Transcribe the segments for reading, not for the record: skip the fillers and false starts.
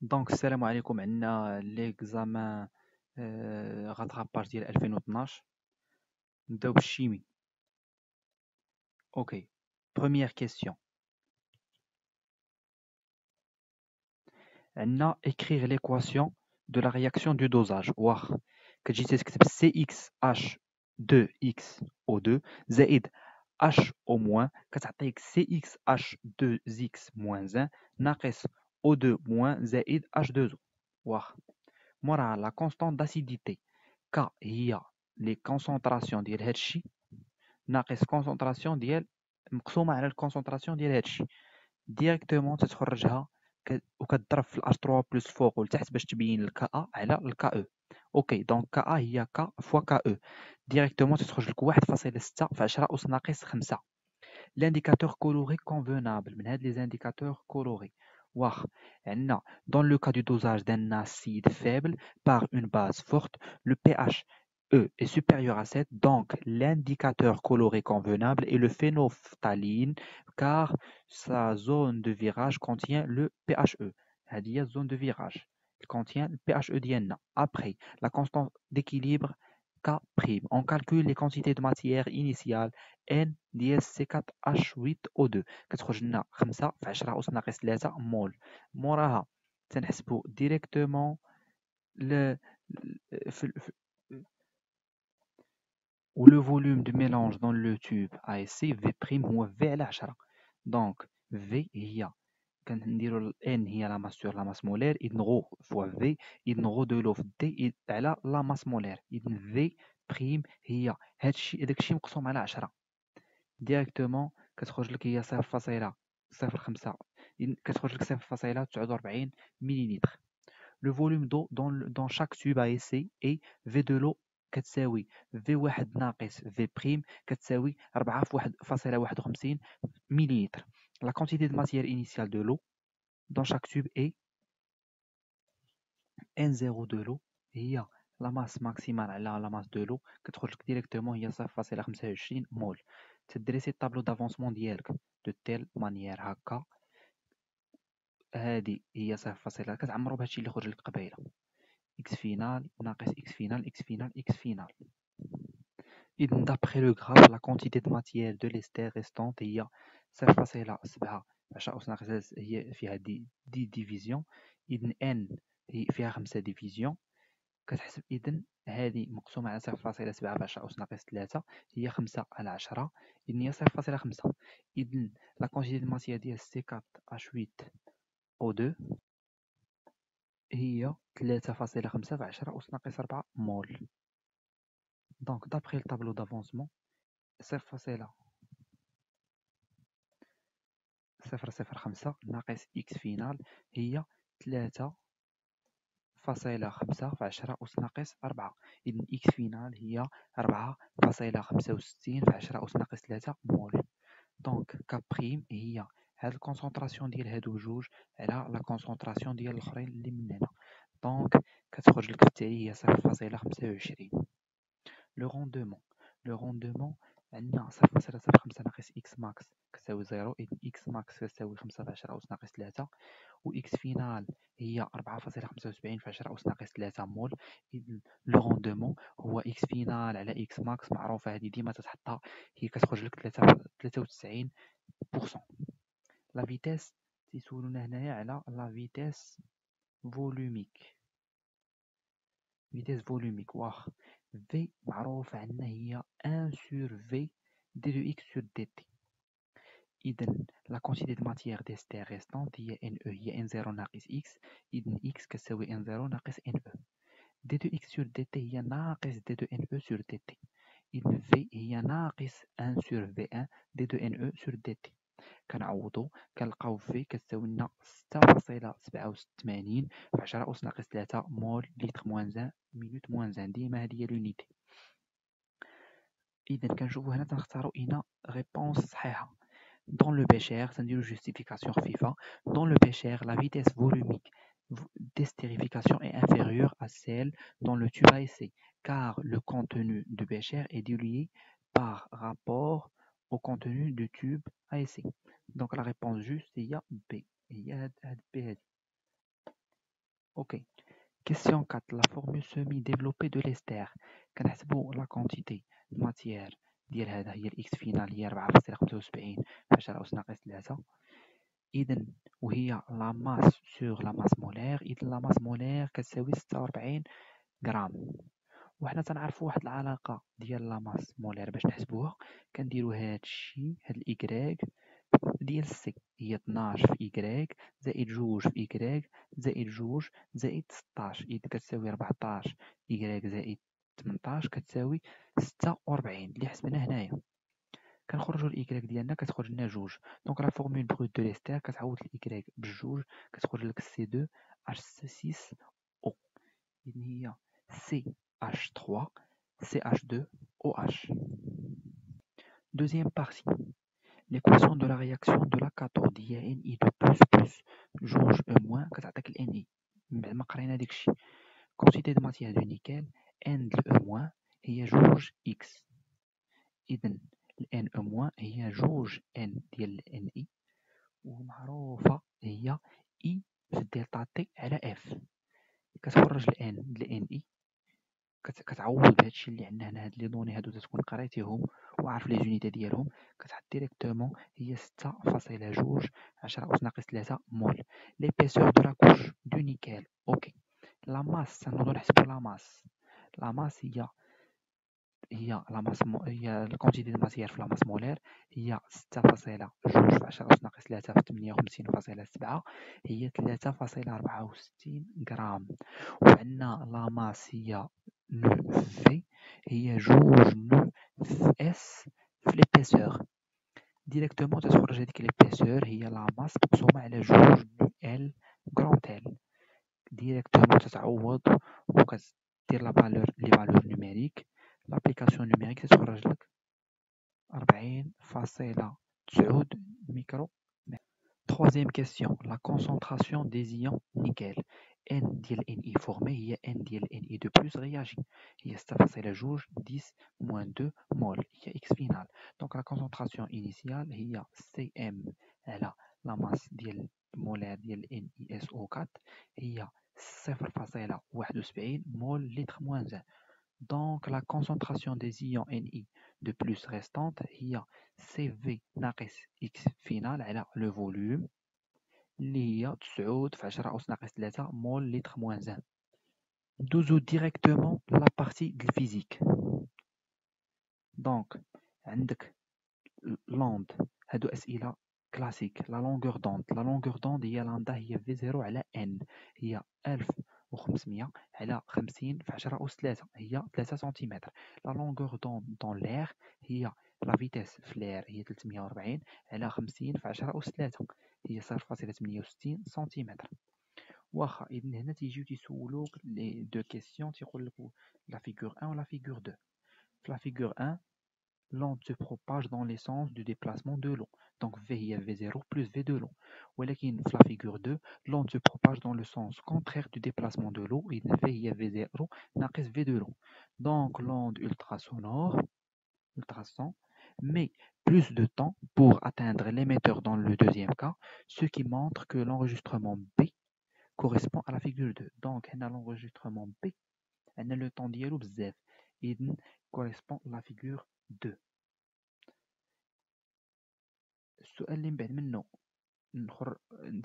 دونك السلام عليكم. عندنا ليكزامان غاتراباج ديال 2012. نبداو بالشيمي. اوكي، بروميير كيسيون. عندنا écrire l'équation de la réaction du dosage. واخ كتجي تكتب CXH2XO2 زائد HO- كتعطيك CXH2X-1 ناقص O2- زائد H2O. واخ موراها لا كونستانت داسيديتي K هي لي كونسونطراسيون ديال هادشي ناقص كونسونطراسيون ديال مقسومة على الكونسونطراسيون ديال هادشي. ديريكتومون تتخرجها وكتضرب في الاتش 3 بلس الفوق والتحت باش تبين الكا ا على الكا او. اوكي، دونك كا ا هي كا فوا كا او. ديريكتومون تتخرج لك 1.6 في 10 أس ناقص 5. L'indicateur coloré convenable من هاد les indicateurs colorés. واخ عندنا dans le cas du dosage d'un acide faible par une base forte, le pH E est supérieur à 7, donc l'indicateur coloré convenable est le phénophtaline car sa zone de virage contient le pHE. هذه هي zone de virage. Il contient le pHE ديالنا. Après, la constante d'équilibre K'. On calcule les quantités de matière initiale N ديال C4H8O2 كتخرج لنا 5 في 10 أس ناقص 3 مول. موراها تنحسبو ديريكتومون le volume de mélange dans le tube ASC V' هو V على 10. دونك V هي كنديرو N هي لا ماس سور لا ماس مولير، إذن غو فوا V، إذن غو دو لو في دي على لا ماس مولير، إذن V بريم هي هداكشي مقسوم على 10. ديريكتومون كتخرج لك هي 0.05، كتخرج لك 0.49 مليلتر. لو فوليوم دو دون شاك تيوب ASC اي في دو لو كتساوي V1 ناقص V' كتساوي 4.51 مليلتر. La quantité de matière initiale de l'eau dans chaque tube est N0 de l'eau هي la masse maximale على la masse de l'eau كتخرج لك ديريكتومون هي 0.25 مول. تدريسي الطابلو دافونسمون ديالك دو تيل مانيير هكا. هادي هي 0. كتعمرو بهادشي اللي خرج لك قبيله x فينال ناقص x فينال x فينال x فينال. إذن d'après le graphe la quantité de matière de l'ester restante هي 0.7 10 أس ناقص هي فيها دي ديفيزيون. إذن n هي فيها 5 ديفيزيون. كتحسب إذن هذه مقسومة على 0.7 في 10 أس ناقص 3 هي 5 على 10، إذن هي 0.5. إذن لا كونتيتي دو ماتيير ديال C4H8O2 هي 3.5 في 10 أس ناقص 4 مول. دونك d'après le tableau d'avancement 0.005 ناقص x فينال هي 3.5 في 10 أس ناقص 4. إذن x فينال هي 4.65 في 10 أس ناقص 3 مول. دونك ك بريم هي هاد الكونسونطراسيون ديال هادو جوج على لا كونسونطراسيون ديال الاخرين اللي من هنا. دونك كتخرج لك بالتالي هي 0.25. لو روندومون عندنا 0.05 ناقص x ماكس كتساوي 0، إذن x ماكس كتساوي 5 في 10 أس ناقص 3، و x فينال هي 4.75 في 10 أس ناقص 3 مول. إذن لو روندومون هو x فينال على x ماكس، معروفة هذه ديما تتحطها، هي كتخرج لك 93%. لا فيتاس تيسولونا هنايا على لا فيتاس فولوميك. واخ V معروفة عندنا هي 1 sur V d2x sur dt. إذن لا كونتيتي دو ماتيير ديستير ريستونت هي NE هي N0 ناقص X، إذن X كتساوي N0 ناقص NE. d2x sur dt هي ناقص d2NE sur dt، إذن V هي ناقص 1 sur V1 d2NE sur dt. كنعوضو كنلقاو في كتساوي لنا 6.87 في 10 أس ناقص 3 مول لتر موان 1 مينوت موان 1. ديما هادي هي لونيتي. إذا كنشوفو هنا تنختارو إنا ريبونس صحيحة. Dans le bécher, c'est une justification خفيفة. Dans le bécher, la vitesse volumique d'estérification est inférieure à celle dans le tube ASC, car le contenu du bécher est dilué par rapport au contenu du tube ASC. Donc la réponse juste هي B. هي هاد B هادي. Ok. Question 4. La formule semi-développée de l'ester. كنحسبوا la quantité de matière ديال هذا هي الإكس فينال هي 4.75 في 10 أس ناقص 3. إذا وهي لا ماس سور لا ماس مولير. إذا لا ماس مولير كتساوي 46 غرام. وحنا تنعرفوا واحد العلاقة ديال لا ماس مولير باش نحسبوها. كنديرو هادشي هاد الإكراك ديال سي هي 12 في إكراك زائد 2 في إكراك زائد 2 زائد 16. إذا كتساوي 14 إكراك زائد 18 كتساوي 46 اللي حسبنا هنايا. كنخرجو الإكراك ديالنا كتخرج لنا 2. دونك لا فورمول بروت دو ليستير كتعوض الإكراك بجوج كتخرج لك سي 2 اش 6 او. إذن هي سي اش 3 سي اش 2 او اش. Deuxième partie. L'équation de la réaction de la cathode هي Ni2 plus جوج E- كتعطيك ال Ni. من بعد ما قرينا داكشي quantité de matière du nickel N de E- هي جوج X. إذن ال N- هي جوج N ديال ال Ni ومعروفة هي I في الدلتا تي على F. كتخرج ال N ديال Ni كتعوض بهادشي اللي عندنا هنا. هاد لي دوني هادو تكون قريتيهم وعارف لي زونيتي ديالهم. كتحط ديريكتومون هي 6.2 10 أس ناقص 3 مول. ليبيسور دو لا كوش دو نيكل. اوكي. لا ماس تنوضو نحسبو لا ماس. لا ماس هي لا ماس هي الكونتيتي دو ماتيير في لا ماس مولير هي 6.2 في 10 أس ناقص 3 في 58.7 هي 3.64 غرام. وعندنا لا ماس هي نو في هي جوج نو في اس في ليبيسور. ديريكتومون تتخرج هذيك ليبيسور هي لا ماس مقسومة على جوج نو ال كرون ال. ديريكتومون تتعوض وكتدير لا فالور لي فالور نوميريك. لابليكاسيون نوميريك تتخرج لك 40.9 ميكرو. Troisième question, la concentration des ions nickel. N ديال Ni formé هي N ديال Ni2 plus réagi هي 6.2 10 moins 2 mol هي X final. Donc la concentration initiale هي Cm على la masse ديال molaire ديال NiSO4 هي 0.71 mol litre moins 1. Donc la concentration des ions Ni de plus restante هي CV ناقص X final على le volume اللي هي 9 في 10 أس ناقص 3 مول لتر موان 1. ندوزو ديريكتومون لا بارتي د الفيزيك. دونك عندك لوند هادو أسئلة كلاسيك. لا لونغور دوند هي لاندا هي في 0 على ان هي 1500 على 50 في 10 أس 3 هي 3 سنتيمتر. لا لونغور دوند دون لير هي لا فيتيس في لير هي 340 على 50 في 10 أس 3 هي 0.68 سنتيمتر. واخا إذن هنا تيجيو تيسولوك لي دو كيسيون تيقولك لا فيغور 1 و لا فيغور 2. في لا فيغور 1 l'onde se propage dans les sens du déplacement de l'eau. Donc V هي V0 plus V de l'eau. ولكن في la figure 2 l'onde se propage dans le sens contraire du déplacement de l'eau. إذن V هي V0 ناقص V de l'eau. Donc l'onde ultrasonore, ultrason, met plus de temps pour atteindre l'émetteur dans le deuxième cas, ce qui montre que l'enregistrement B correspond à la figure 2. Donc l'enregistrement B on a le temps ديالو بزاف إذن correspond à la figure 2. السؤال اللي من بعد منه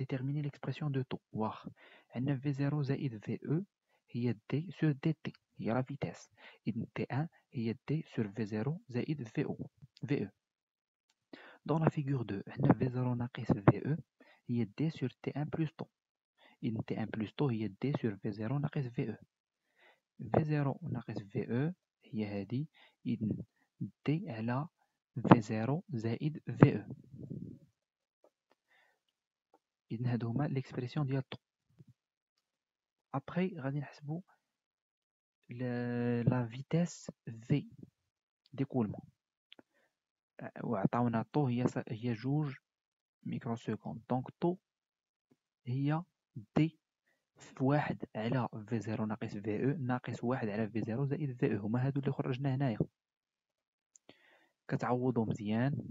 déterminer l'expression de taux. واخ عندنا V0 زائد VE هي D sur DT هي la vitesse. إذن T1 هي D sur V0 زائد VE. Dans la figure 2 عندنا V0 ناقص VE هي D sur T1 plus taux. إذن T1 plus taux هي D sur V0 ناقص VE. V0 ناقص VE هي هذه. إذن D على V0 زائد VE. إذن هادو هما ليكسبرسيون ديال طو. ابخي غادي نحسبو لا فيتيس في ديكولمون وعطاونا طو هي جوج ميكرو سكوند. دونك طو هي دي في واحد على في زيرو ناقص في او ناقص واحد على في زيرو زائد في او. هما هادو اللي خرجنا هنايا. كتعوضو مزيان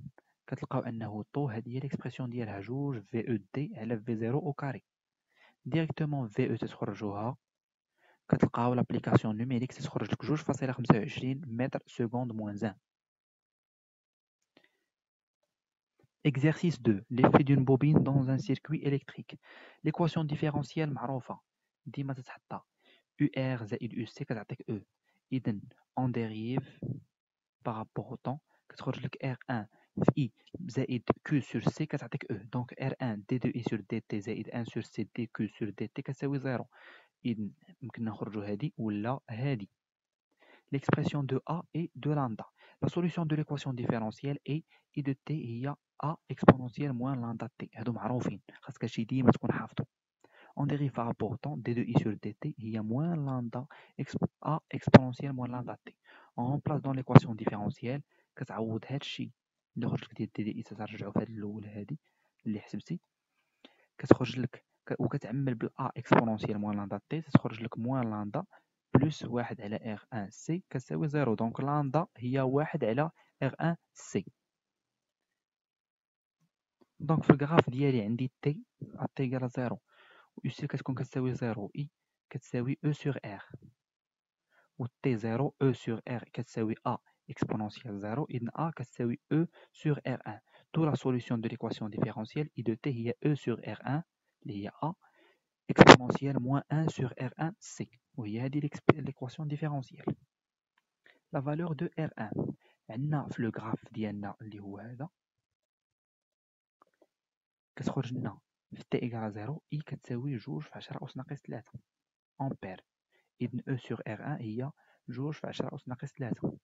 كتلقاو انه طو هادي هي ليكسبرسيون ديالها جوج في او دي على في زيرو او كاري. ديريكتومون في او تتخرجوها كتلقاو لابليكاسيون نوميريك تتخرج لك 2.25 متر سكوند موان 1. Exercice 2. L'effet d'une bobine dans un circuit électrique. L'équation différentielle معروفة ديما تتحطها UR زائد UC كتعطيك E. إذن on dérive par rapport au temps كتخرج لك R1 في I زائد Q sur C كتعطيك E. Donc R1 D2I sur DT زائد 1 sur C DQ sur DT كتساوي 0. إذن يمكن نخرجو هادي ولا هادي. L'expression de A et de lambda. La solution de l'équation différentielle est I de t هي A exponentielle moins lambda t. هادو معروفين خاصك هادشي ديما تكون حافظو. On dérive par rapport au temps d de I sur dt هي moins lambda A exponentielle moins lambda t. On remplace dans l'équation différentielle كتعوض هادشي اللي خرج لك ديال d de I تترجعو في هاد الأولى هادي اللي حسبتي كتخرج لك وكتعمل بال A exponentielle moins lambda t تتخرج لك moins lambda بلس 1 على R1C كتساوي 0. دونك لامدا هي 1 على R1C. دونك في الغراف ديالي عندي تي إيكال 0 و UC كتكون كتساوي 0 إي كتساوي E sur R و تي 0 E sur R كتساوي A exponentielle 0. إذن A كتساوي E sur R1. D'où la solution de l'équation différentielle I de t هي E sur R1 اللي هي A exponentielle moins 1 sur R1C وهي هذه l'équation différentielle. La valeur de R1 عندنا في لو غراف ديالنا اللي هو هذا كتخرج لنا في تي إيكال 0 إي كتساوي 2 في 10 أس ناقص 3 أمبير. إذن أو سور R1 هي 2 في 10 أس ناقص 3.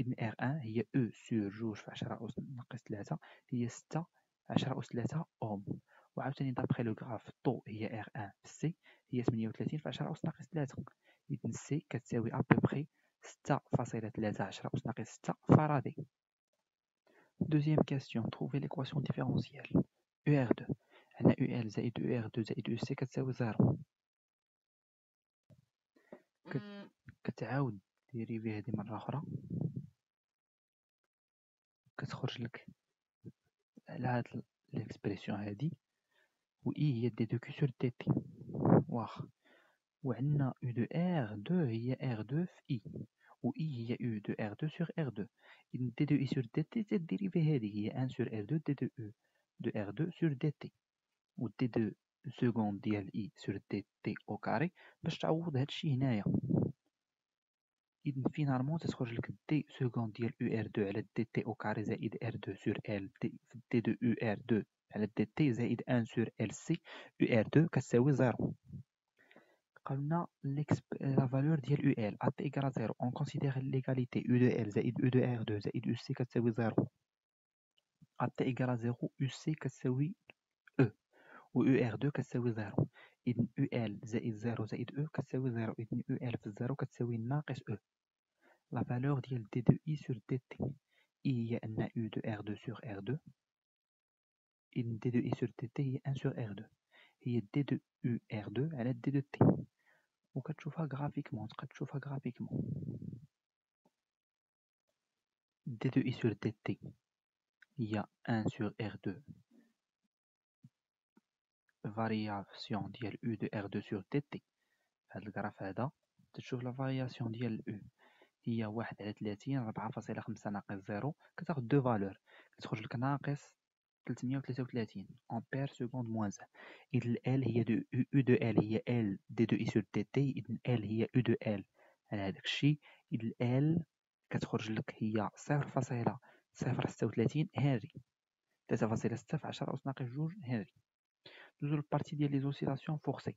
إذن R1 هي أو سور 2 في 10 أس ناقص 3 هي 6 10 أس 3 أوم. وعاوتاني دابخي لو غراف طو هي R1 في سي هي 38 في 10 أس ناقص 3. إذن سي كتساوي أبوبخي 6,3 10 أس ناقص 6 فاراداي. Deuxième question, trouver l'équation différentielle. UR2 عندنا UL زائد UR2 زائد UC كتساوي 0. كتعاود ديريفي هذه مرة أخرى كتخرج لك على هاد الإكسبريسيون هادي و I هي دي دو كي سور دي تي واخ وعندنا U de R2 هي R2 في I و I هي U de R2 sur R2. إذن دي دو I sur dt تديريفي هادي هي 1 sur R2 دي دو U de R2 sur dt و دي دو سكوند ديال I sur dt أو كاري باش تعوض هادشي هنايا. إذن فينالمون تتخرج لك دي سكوند ديال UR2 على دي تي أو كاري زائد R2 sur L دي دو UR2 على دي تي زائد 1 sur LC UR2 كتساوي 0. قلنا la valeur ديال UL à t égale 0 on considère l'égalité U de L زائد U de R2 زائد UC كتساوي 0 à t égale 0 UC كتساوي E و UR2 كتساوي 0. إذن UL زائد 0 زائد E كتساوي 0. إذن UL في 0 كتساوي ناقص E. La valeur ديال d de I sur dt I هي أن U de R2 sur R2. إذن d de I sur dt هي 1 sur R2 هي d de U R2 على d de t. وكتشوفها غرافيكمون تقد تشوفها غرافيكمون d de I sur dt هي 1 sur R2 variation ديال U de R2 sur dt. هاد الغراف هذا تشوف لا فارياسيون ديال U هي 1 على 30 4.5 ناقص 0 كتاخد دو فالور كتخرج لك ناقص 333 أمبير سكوند موان 1. إذن ال هي دو U de L هي L دي دو I sur dt. إذن L هي U de L على هذاك الشيء. إذن L كتخرج لك هي 0.036 هنري 3.6 في 10 أس ناقص 2 هنري. ندوزو للبارتي ديال لي زوسيلاسيون فورسي.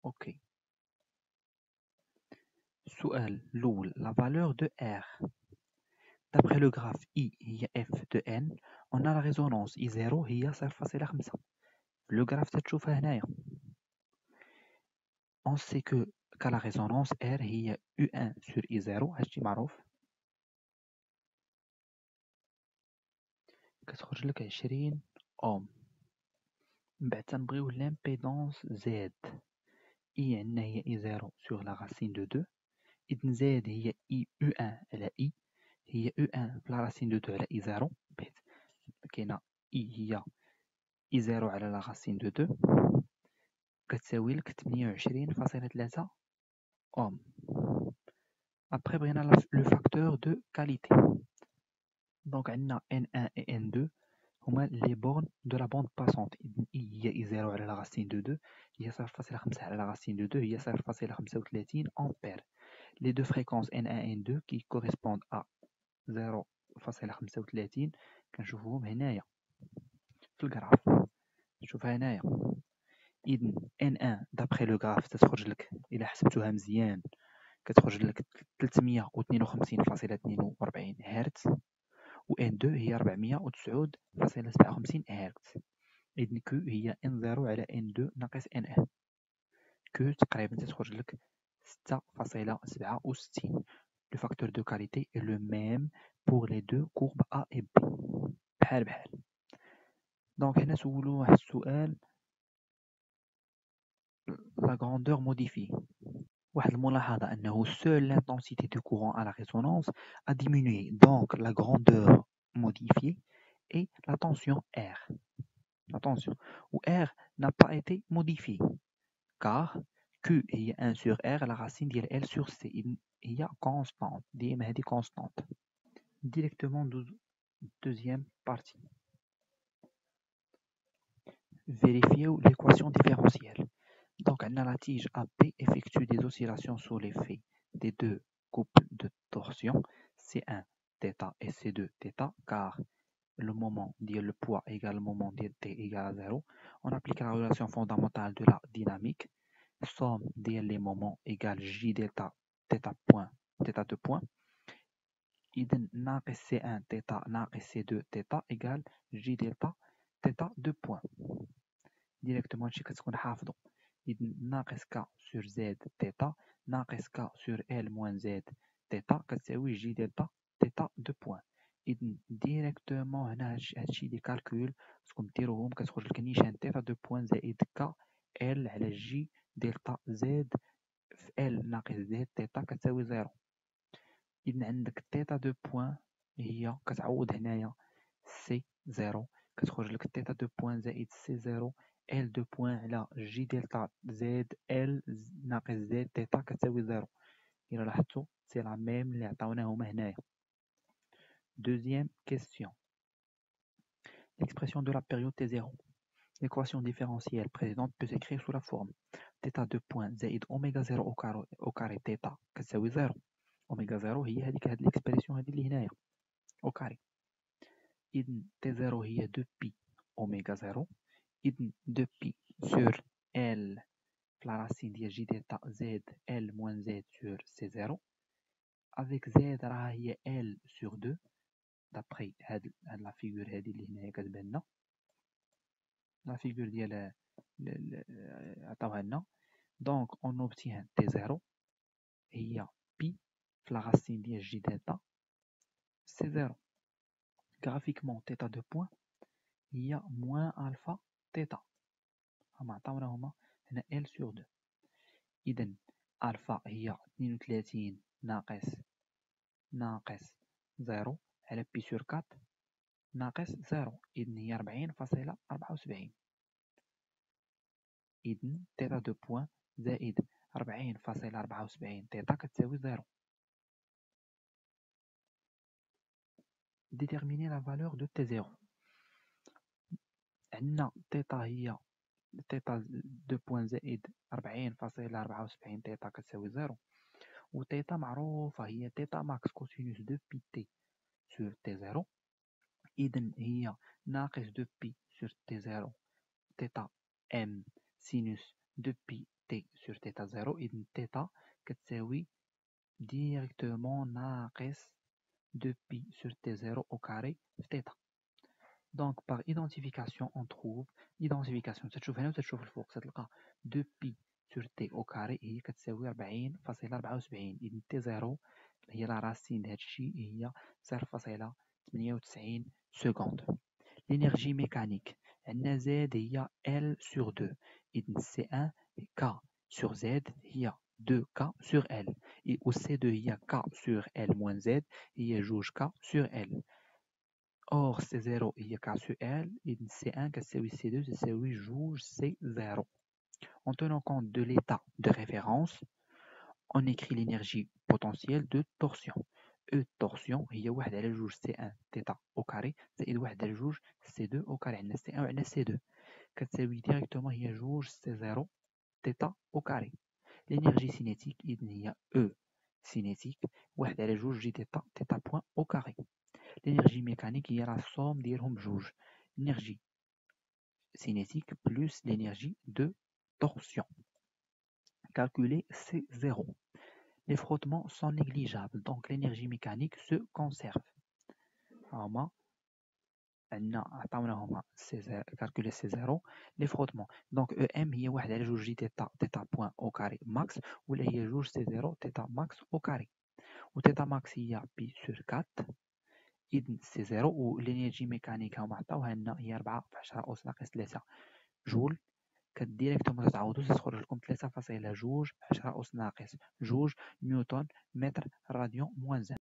اوكي السؤال الأول la valeur de R d'après le graphe I هي F de N on a la résonance I0 هي 0.5. le graphe تتشوفها هنايا on sait que la résonance R هي U1 sur I0 هادشي معروف كتخرج لك 20 أوم. من بعد تنبغيو لامبيدونس Z I عندنا هي I0 sur la racine de 2. إذن Z هي U1 على I هي U1 في la racine de 2 على I0 بحيث كاينة I هي I0 على لا racine de 2 كتساوي لك 28.3 ohm. Après بغينا le facteur de qualité. Donc عندنا N1 et N2 هما les bornes de la bande passante. هي I0 على لا racine de 2 هي 0.5 على لا racine de 2 هي 0.35 ampères. Les deux fréquences N1 et N2 qui correspondent à 0.35 كنشوفوهم هنايا في الجراف. شوفها هنايا. إذن N1 d'après le graphe تتخرج لك إلا حسبتوها مزيان كتخرج لك 352.42 هرتز و N2 هي 409.57 هرتز. إذن Q هي N0 على N2 ناقص N1. Q تقريبا تتخرج لك 6.67. Le facteur de qualité est le même pour les deux courbes A et B. بحال بحال. Donc هنا سولو واحد السؤال la grandeur modifiée. واحد الملاحظة أنه seule l'intensité du courant à la résonance a diminué, donc la grandeur modifiée et la tension R. La tension où R n'a pas été modifiée car Q هي 1 sur R la racine ديال L sur C هي constante ديما هذه constante. Directement deuxième partie. Vérifier l'équation différentielle. Donc, la tige AP effectue des oscillations sous l'effet des deux couples de torsion C1 θ et C2 θ, car le moment dit le poids égale le moment dit T égale à 0. On applique la relation fondamentale de la dynamique. Somme des les moments égale J delta θ point θ de point. إذن ناقص C1 θ ناقص C2 θ égale J delta θ de point. Directement هادشي كتكون حافظو. إذن ناقص ك sur Z θ ناقص ك sur L moins Z θ كتساوي J delta θ de point. إذن ديريكتومون هنا هادشي دي كالكول خصكم ديروهم كتخرج لك نيشان θ de point زائد ك L على J دلتا Z في L ناقص Z θ كتساوي 0. إذن عندك θ de point هي كتعوض هنايا C 0 كتخرج لك θ de point زائد C 0 L de point على J delta Z L ناقص Z θ كتساوي 0. إلا لاحظتو سي لا ميم اللي عطاوناهما هنايا. Deuxième question. L'expression de la période T0. L'équation différentielle précédente peut s'écrire sous la forme θ de point زائد أوميغا 0 au carré θ كتساوي 0. أوميغا 0 هي هذيك هاد الإكسبريسيون هادي اللي هنايا au carré. إذن T0 هي 2π أوميغا 0. إذن 2π sur L la racine ديال J delta Z L moins Z sur C0 avec Z راها هي L sur 2 d'après هاد la figure هادي اللي هنايا كتبان لنا la figure ديال عطاوها لنا. donc on obtient T0 هي pi في la racine ديال J delta C0. graphiquement θ de point هي moins alpha θ هما عطاوناهما هنا L sur 2. إذن ألفا هي 32 ناقص 0 على بي سور 4 ناقص 0. إذن هي 40.74. إذن θ دو بوان زائد 40.74 θ كتساوي 0. Déterminer la valeur de T0. عندنا θ هي θ دو بوان زائد 40.74 θ كتساوي 0 و θ معروفة هي θ ماكس كوسينوس دو بي تي سور تي 0. إذن هي ناقص دو بي سور تي 0 θ ام سينوس دو بي تي سور θ 0. إذن θ كتساوي ديريكتومون ناقص دو بي سور تي 0 au carré في θ. Donc par identification on trouve identification تتشوف هنا وتتشوف الفوق تلقى 2π sur t au carré هي كتساوي 40.74. إذن t 0 هي لا راسين لهادشي هي 0.98 secondes. L'énergie mécanique عندنا Z هي L sur 2. إذن C1 K sur Z هي 2K sur L و C2 هي K sur L moins Z هي 2K sur L. Or C0 هي K sur L, إذن C1 كتساوي C2 تساوي جوج C0. En tenant compte de l'état de référence, on écrit l'énergie potentielle de torsion. E torsion هي 1 على جوج C1 θ au carré زائد 1 على جوج C2 au carré. عندنا C1 وعندنا C2 كتساوي ديريكتومون هي جوج C0 θ au carré. L'énergie cinétique إذن هي E cinétique 1 على جوج جي θ θ point au carré. L'énergie mécanique هي la somme ديالهم بجوج. L'énergie cinétique plus l'énergie de torsion. Calculer C0. Les frottements sont négligeables, donc l'énergie mécanique se conserve. هما عطاوناهم calculer C0 les frottements. Donc EM هي 1 على جوج جي θ point au carré max ولا هي جوج C0 θ max au carré. و θ max هي بي sur 4 إذن C0 و l'énergie mécanique هما عطاوها لنا هي 4 في 10 أس ناقص 3 جول. كديريكتومون تعوضو تخرج لكم 3.2 في 10 أس ناقص 2 نيوتن متر راديون موان 1.